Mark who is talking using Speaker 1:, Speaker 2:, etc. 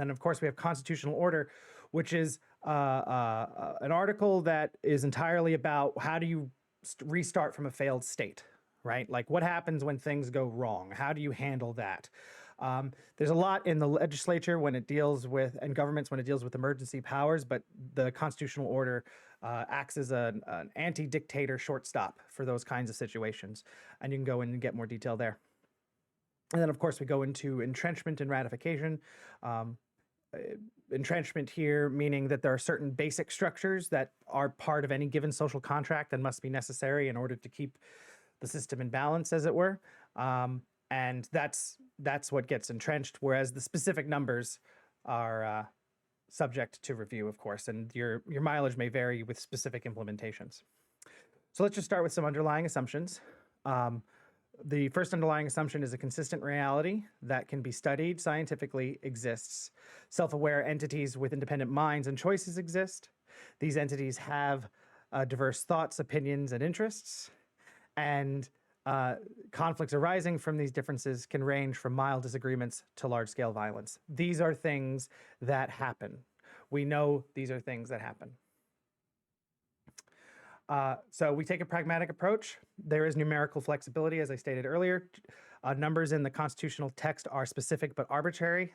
Speaker 1: Then, of course, we have constitutional order, which is an article that is entirely about how do you restart from a failed state, right? Like what happens when things go wrong? How do you handle that? There's a lot in the legislature when it deals with, and governments when it deals with emergency powers, but the constitutional order acts as an anti-dictator shortstop for those kinds of situations. And you can go in and get more detail there. And then, of course, we go into entrenchment and ratification. Um, Entrenchment here meaning that there are certain basic structures that are part of any given social contract and must be necessary in order to keep the system in balance, as it were. And that's what gets entrenched, whereas the specific numbers are subject to review, of course, and your mileage may vary with specific implementations. So let's just start with some underlying assumptions. The first underlying assumption is a consistent reality that can be studied scientifically exists. Self-aware entities with independent minds and choices exist. These entities have diverse thoughts, opinions, and interests. And conflicts arising from these differences can range from mild disagreements to large-scale violence. These are things that happen. We know these are things that happen. So we take a pragmatic approach. There is numerical flexibility, as I stated earlier. Numbers in the constitutional text are specific but arbitrary.